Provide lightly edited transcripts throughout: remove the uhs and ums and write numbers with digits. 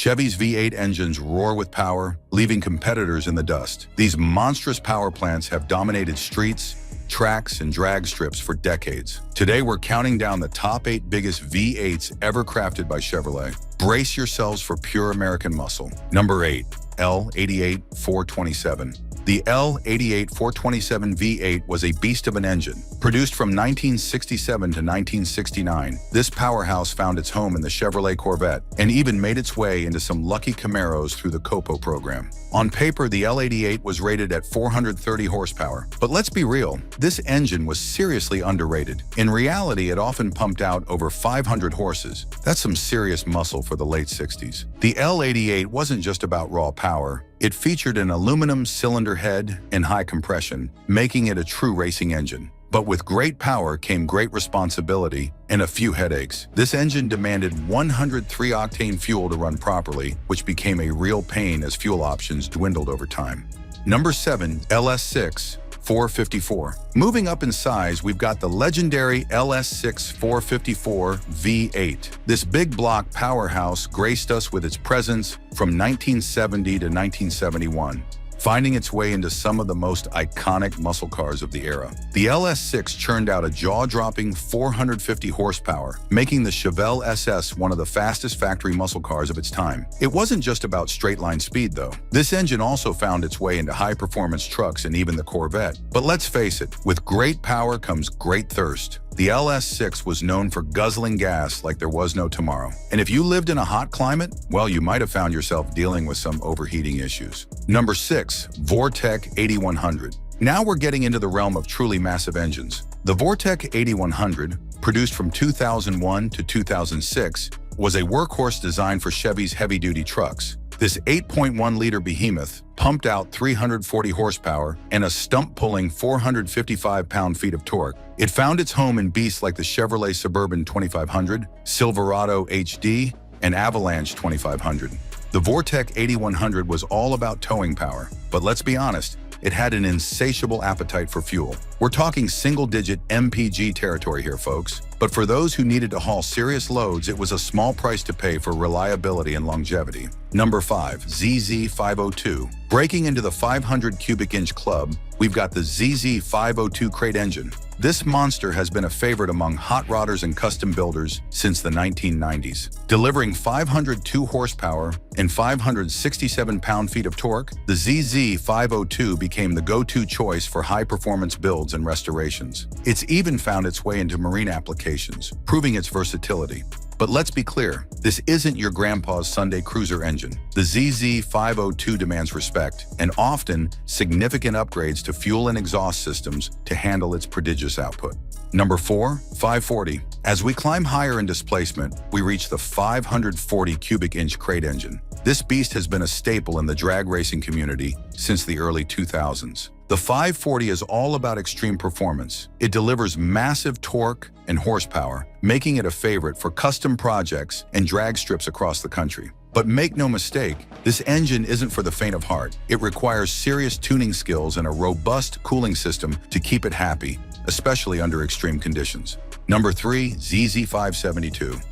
Chevy's V8 engines roar with power, leaving competitors in the dust. These monstrous power plants have dominated streets, tracks, and drag strips for decades. Today, we're counting down the top 8 biggest V8s ever crafted by Chevrolet. Brace yourselves for pure American muscle. Number 8. L88 427. The L88 427 V8 was a beast of an engine. Produced from 1967 to 1969, this powerhouse found its home in the Chevrolet Corvette and even made its way into some lucky Camaros through the COPO program. On paper, the L88 was rated at 430 horsepower. But let's be real, this engine was seriously underrated. In reality, it often pumped out over 500 horses. That's some serious muscle for the late 60s. The L88 wasn't just about raw power. It featured an aluminum cylinder head and high compression, making it a true racing engine. But with great power came great responsibility and a few headaches. This engine demanded 103-octane fuel to run properly, which became a real pain as fuel options dwindled over time. Number 7. LS6 454. Moving up in size, we've got the legendary LS6 454 V8. This big block powerhouse graced us with its presence from 1970 to 1971. Finding its way into some of the most iconic muscle cars of the era. The LS6 churned out a jaw-dropping 450 horsepower, making the Chevelle SS one of the fastest factory muscle cars of its time. It wasn't just about straight-line speed, though. This engine also found its way into high-performance trucks and even the Corvette. But let's face it, with great power comes great thirst. The LS6 was known for guzzling gas like there was no tomorrow. And if you lived in a hot climate, well, you might have found yourself dealing with some overheating issues. Number 6. Vortec 8100. Now we're getting into the realm of truly massive engines. The Vortec 8100, produced from 2001 to 2006, was a workhorse designed for Chevy's heavy-duty trucks. This 8.1-liter behemoth pumped out 340 horsepower and a stump-pulling 455 pound-feet of torque. It found its home in beasts like the Chevrolet Suburban 2500, Silverado HD, and Avalanche 2500. The Vortec 8100 was all about towing power, but let's be honest, it had an insatiable appetite for fuel. We're talking single-digit MPG territory here, folks. But for those who needed to haul serious loads, it was a small price to pay for reliability and longevity. Number 5. ZZ502. Breaking into the 500 cubic inch club, we've got the ZZ502 crate engine. This monster has been a favorite among hot rodders and custom builders since the 1990s. Delivering 502 horsepower and 567 pound-feet of torque, the ZZ502 became the go-to choice for high-performance builds and restorations. It's even found its way into marine applications, proving its versatility. But let's be clear, this isn't your grandpa's Sunday cruiser engine. The ZZ502 demands respect, and often significant upgrades to fuel and exhaust systems to handle its prodigious output. Number 4. 540. As we climb higher in displacement, we reach the 540 cubic inch crate engine. This beast has been a staple in the drag racing community since the early 2000s. The 540 is all about extreme performance. It delivers massive torque and horsepower, making it a favorite for custom projects and drag strips across the country. But make no mistake, this engine isn't for the faint of heart. It requires serious tuning skills and a robust cooling system to keep it happy, especially under extreme conditions. Number 3. ZZ572.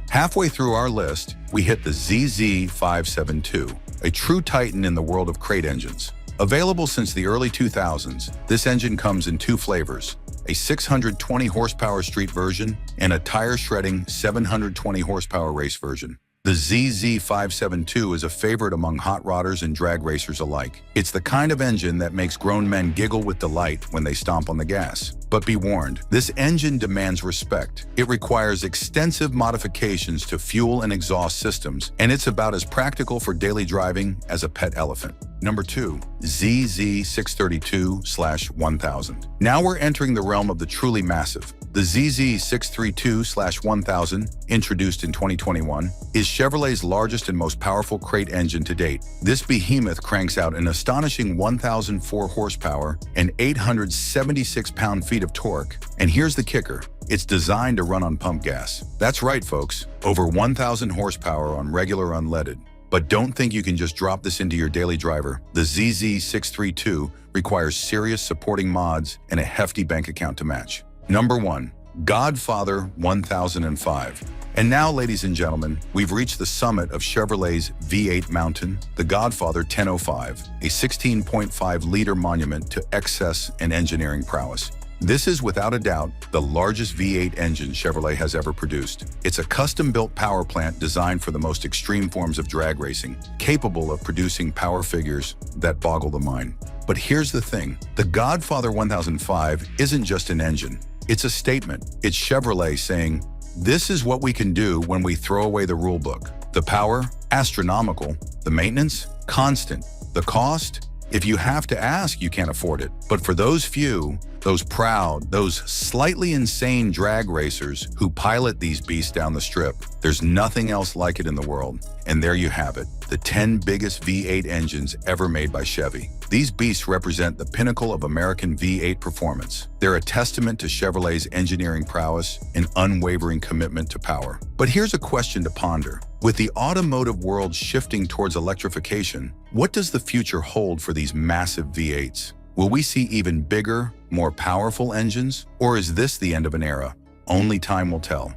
Halfway through our list, we hit the ZZ572, a true titan in the world of crate engines. Available since the early 2000s, this engine comes in 2 flavors, a 620 horsepower street version and a tire-shredding 720 horsepower race version. The ZZ572 is a favorite among hot rodders and drag racers alike. It's the kind of engine that makes grown men giggle with delight when they stomp on the gas. But be warned, this engine demands respect. It requires extensive modifications to fuel and exhaust systems, and it's about as practical for daily driving as a pet elephant. Number 2. ZZ632/1000. Now we're entering the realm of the truly massive. The ZZ632/1000, introduced in 2021, is Chevrolet's largest and most powerful crate engine to date. This behemoth cranks out an astonishing 1,004 horsepower and 876 pound-feet of torque. And here's the kicker. It's designed to run on pump gas. That's right, folks. Over 1,000 horsepower on regular unleaded. But don't think you can just drop this into your daily driver. The ZZ632 requires serious supporting mods and a hefty bank account to match. Number 1. Godfather 1005. And now, ladies and gentlemen, we've reached the summit of Chevrolet's V8 mountain, the Godfather 1005, a 16.5-liter monument to excess and engineering prowess. This is, without a doubt, the largest V8 engine Chevrolet has ever produced. It's a custom-built power plant designed for the most extreme forms of drag racing, capable of producing power figures that boggle the mind. But here's the thing, the Godfather 1005 isn't just an engine. It's a statement. It's Chevrolet saying, "This is what we can do when we throw away the rule book." The power? Astronomical. The maintenance? Constant. The cost? If you have to ask, you can't afford it. But for those few, those proud, those slightly insane drag racers who pilot these beasts down the strip, there's nothing else like it in the world. And there you have it, the 10 biggest V8 engines ever made by Chevy. These beasts represent the pinnacle of American V8 performance. They're a testament to Chevrolet's engineering prowess and unwavering commitment to power. But here's a question to ponder. With the automotive world shifting towards electrification, what does the future hold for these massive V8s? Will we see even bigger, more powerful engines? Or is this the end of an era? Only time will tell.